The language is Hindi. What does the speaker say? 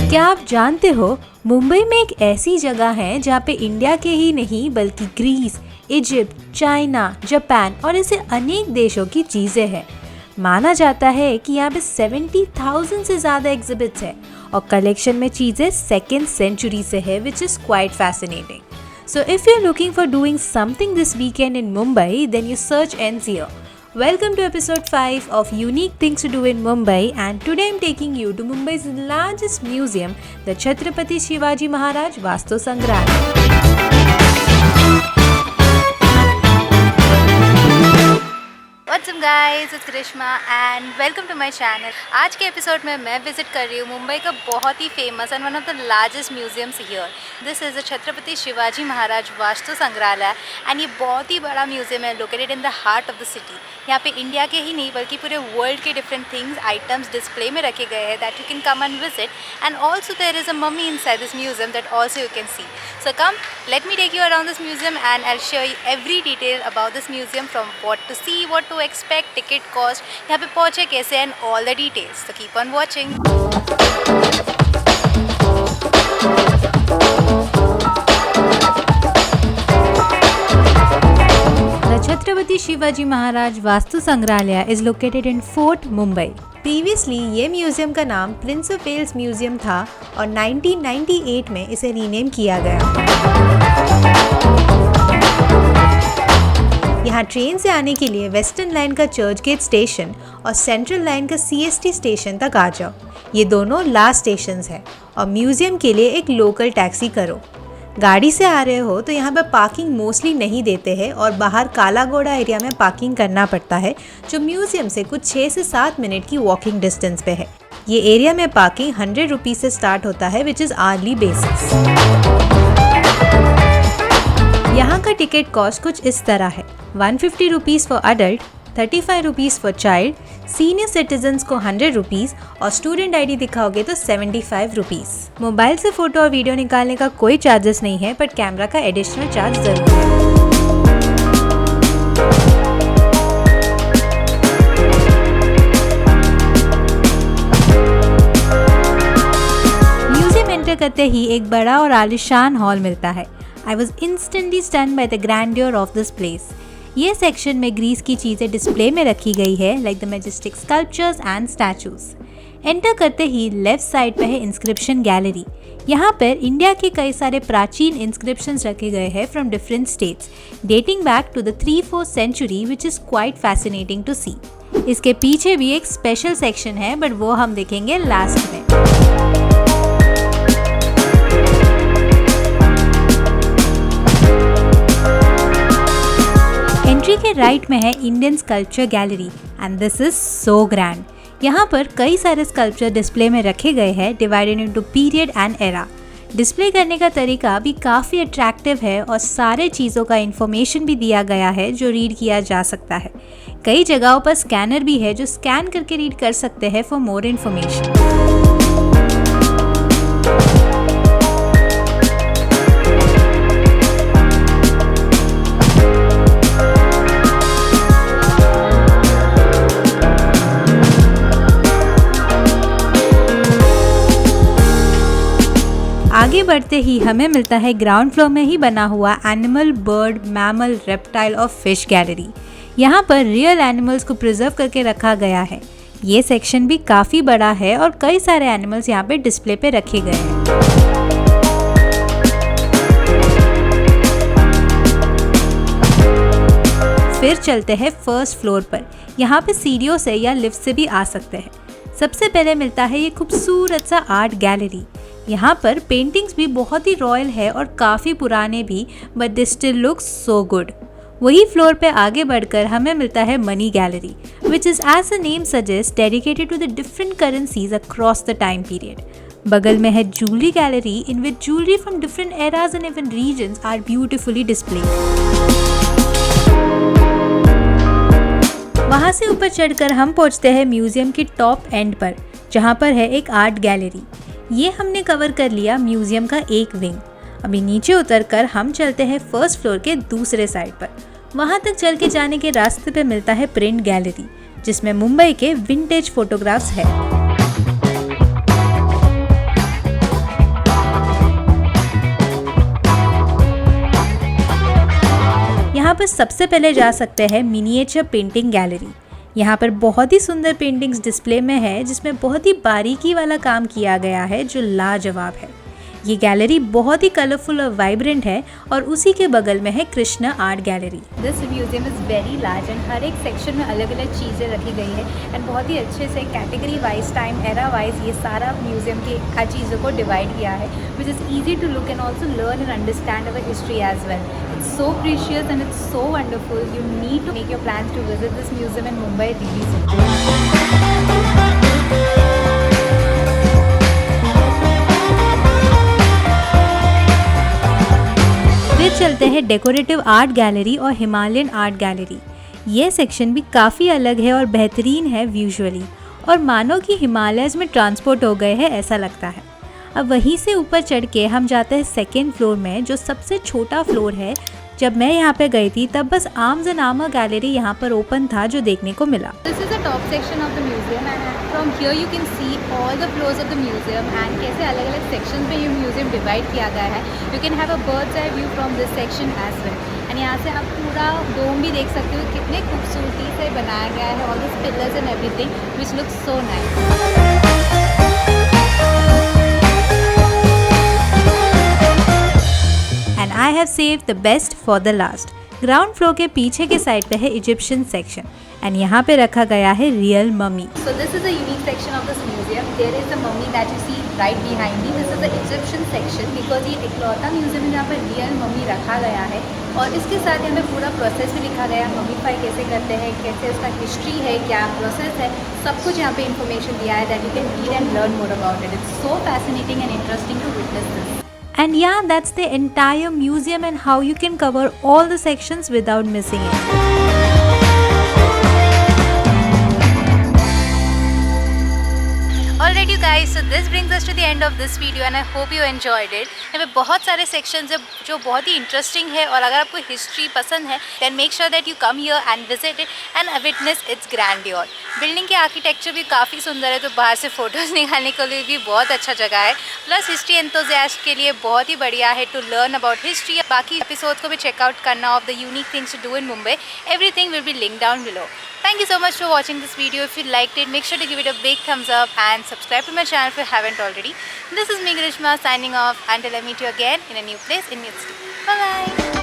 क्या आप जानते हो मुंबई में एक ऐसी जगह है जहाँ पे इंडिया के ही नहीं बल्कि ग्रीस, इजिप्ट, चाइना, जापान और ऐसे अनेक देशों की चीजें हैं। माना जाता है कि यहाँ पे 70,000 से ज़्यादा एग्जिबिट्स है और कलेक्शन में चीज़ें सेकेंड सेंचुरी से है, which is quite fascinating. So if you're looking for doing something this weekend in Mumbai, then your search ends here. Welcome to episode 5 of Unique Things to Do in Mumbai, and today I'm taking you to Mumbai's largest museum, the Chhatrapati Shivaji Maharaj Vastu Sangrahalaya. What's up guys, it's Grishma and welcome to my channel. आज के एपिसोड में मैं विजिट कर रही हूँ मुंबई का बहुत ही famous and one of the largest museums here. This is the Chhatrapati Shivaji Maharaj Vastu Sangrahalaya and ये बहुत ही बड़ा म्यूजियम है located in the heart of the city. यहाँ पे इंडिया के ही नहीं बल्कि पूरे वर्ल्ड के डिफरेंट थिंग्स आइटम्स डिस्प्ले में रखे गए हैं that you can come and visit, and also there is a mummy inside this museum that also you can see. So come, let me take you around this museum and I'll show you every detail about this museum, from what to see, what to expect, ticket cost, यहाँ पे पहुँचे कैसे and all the details. So keep on watching. The Chhatrapati Shivaji Maharaj Vastu Sangrahalaya is located in Fort Mumbai. Previously ये म्यूज़ियम का नाम प्रिंस ऑफ वेल्स म्यूज़ियम था और 1998 में इसे रीनेम किया गया. यहाँ ट्रेन से आने के लिए वेस्टर्न लाइन का चर्च गेट स्टेशन और सेंट्रल लाइन का CST स्टेशन तक आ जाओ. ये दोनों लास्ट स्टेशंस हैं और म्यूज़ियम के लिए एक लोकल टैक्सी करो. गाड़ी से आ रहे हो तो यहाँ पर पार्किंग मोस्टली नहीं देते हैं और बाहर काला घोड़ा एरिया में पार्किंग करना पड़ता है, जो म्यूज़ियम से कुछ 6 से 7 मिनट की वॉकिंग डिस्टेंस पे है. ये एरिया में पार्किंग 100 रुपीज़ से स्टार्ट होता है, विच इज़ आवर्ली बेसिस. यहाँ का टिकट कॉस्ट कुछ इस तरह है: 150 rupees for adult, 35 rupees for child, senior citizens को 100 रुपीज़ और स्टूडेंट ID दिखाओगे तो 75 रुपीज़. मोबाइल से फ़ोटो और वीडियो निकालने का कोई चार्जेस नहीं है, बट कैमरा का एडिशनल चार्ज ज़रूर है. म्यूजियम एंटर करते ही एक बड़ा और आलिशान हॉल मिलता है. I was instantly stunned by the grandeur of this place. ये सेक्शन में ग्रीस की चीज़ें डिस्प्ले में रखी गई है, like the majestic sculptures and statues. Enter करते ही लेफ्ट साइड पे है इंस्क्रिप्शन गैलरी. यहाँ पर इंडिया के कई सारे प्राचीन इंस्क्रिप्शंस रखे गए हैं from different states, dating back to the 3-4 century, which is quite fascinating to see. इसके पीछे भी एक स्पेशल सेक्शन है, बट वो हम देखेंगे लास्ट में. एंट्री के राइट में है Indian sculpture gallery and this is so grand. यहाँ पर कई सारे स्कल्पचर डिस्प्ले में रखे गए हैं, divided into period and era. Display करने का तरीका भी काफ़ी अट्रैक्टिव है और सारे चीज़ों का इन्फॉर्मेशन भी दिया गया है जो रीड किया जा सकता है. कई जगहों पर स्कैनर भी है जो स्कैन करके रीड कर सकते हैं फॉर मोर इन्फॉर्मेशन. आगे बढ़ते ही हमें मिलता है ग्राउंड फ्लोर में ही बना हुआ एनिमल, बर्ड, मैमल, रेप्टाइल और फिश गैलरी. यहाँ पर रियल एनिमल्स को प्रिजर्व करके रखा गया है. ये सेक्शन भी काफ़ी बड़ा है और कई सारे एनिमल्स यहाँ पे डिस्प्ले पे रखे गए हैं. फिर चलते हैं फर्स्ट फ्लोर पर. यहाँ पे सीढ़ियों से या लिफ्ट से भी आ सकते हैं. सबसे पहले मिलता है ये खूबसूरत सा आर्ट गैलरी. यहाँ पर पेंटिंग्स भी बहुत ही रॉयल है और काफ़ी पुराने भी, but they still look so good. वही फ्लोर पे आगे बढ़कर हमें मिलता है money gallery, which is as the name suggest dedicated to the different currencies across the time period. बगल में है jewellery gallery, in which jewellery from different eras and even regions are beautifully displayed. वहाँ से ऊपर चढ़कर हम पहुँचते हैं म्यूजियम के टॉप एंड पर, जहाँ पर है एक आर्ट गैलरी. ये हमने कवर कर लिया म्यूजियम का एक विंग. अभी नीचे उतरकर हम चलते हैं फर्स्ट फ्लोर के दूसरे साइड पर. वहाँ तक चल के जाने के रास्ते पे मिलता है प्रिंट गैलरी, जिसमें मुंबई के विंटेज फोटोग्राफ्स है. यहाँ पर सबसे पहले जा सकते हैं मिनिएचर पेंटिंग गैलरी। यहाँ पर बहुत ही सुंदर पेंटिंग्स डिस्प्ले में है, जिसमें बहुत ही बारीकी वाला काम किया गया है जो लाजवाब है। ये गैलरी बहुत ही कलरफुल और वाइब्रेंट है और उसी के बगल में है Krishna art gallery. This museum is very large and हर एक सेक्शन में अलग अलग चीज़ें रखी गई है एंड बहुत ही अच्छे से category wise, time era wise ये सारा म्यूजियम की हर चीज़ों को डिवाइड किया है, which is easy to look and also learn and understand our history as well. It's so precious and it's so wonderful. You need to make your plans to visit this museum in Mumbai really soon. फिर चलते हैं डेकोरेटिव आर्ट गैलरी और हिमालयन आर्ट गैलरी। ये सेक्शन भी काफ़ी अलग है और बेहतरीन है विजुअली, और मानो कि हिमालयस में ट्रांसपोर्ट हो गए हैं ऐसा लगता है। अब वहीं से ऊपर चढ़ के हम जाते हैं सेकेंड फ्लोर में, जो सबसे छोटा फ्लोर है। जब मैं यहाँ पे गई थी तब बस आर्म्स एंड आर्मर गैलरी यहाँ पर ओपन था जो देखने को मिला। This is the top section of the museum and from here you can see all the floors of the museum and कैसे अलग अलग सेक्शंस में ये म्यूजियम डिवाइड किया गया है। You can have a bird's eye view from this section as well and यहाँ से आप पूरा डोम भी देख सकते हो, कितने खूबसूरती से बनाया गया है, all this pillars and everything which looks so nice. And I have saved the best for the last. Ground floor के पीछे के साइड पे है इजिप्शियन सेक्शन एंड यहाँ पे रखा गया है real mummy. So this is a unique section of this museum. There is the mummy that you see right behind me. This is the Egyptian section because ये इकलौता म्यूजियम है जहाँ पर रियल मम्मी रखा गया है, और इसके साथ यहाँ पे पूरा प्रोसेस भी लिखा गया है, मम्मीफाई कैसे करते हैं, कैसे उसका हिस्ट्री है, क्या प्रोसेस है, सब कुछ यहाँ पे इन्फॉर्मेशन दिया है that you can read and learn more about it. It's so fascinating and interesting to witness this. And yeah, that's the entire museum and how you can cover all the sections without missing it. Alright you guys, so this brings us to the end of this video and I hope you enjoyed it. यहाँ पे बहुत सारे sections है जो बहुत ही interesting है, और अगर आपको history पसंद है then make sure that you come here and visit it and witness its grandeur. Building की आर्किटेक्चर भी काफ़ी सुंदर है, तो बाहर से फ़ोटोज़ निकालने के लिए भी बहुत अच्छा जगह है। प्लस हिस्ट्री एंथुसियास्ट के लिए बहुत ही बढ़िया है टू लर्न अबाउट हिस्ट्री। बाकी एपिसोड को भी चेकआउट करना of the unique things to do in Mumbai. Everything will be link down below. Thank you so much for watching this video. If you liked it, make sure to give it a big thumbs up and subscribe to my channel if you haven't already. This is me, Grishma, signing off until I meet you again in a new place in new city. Bye bye.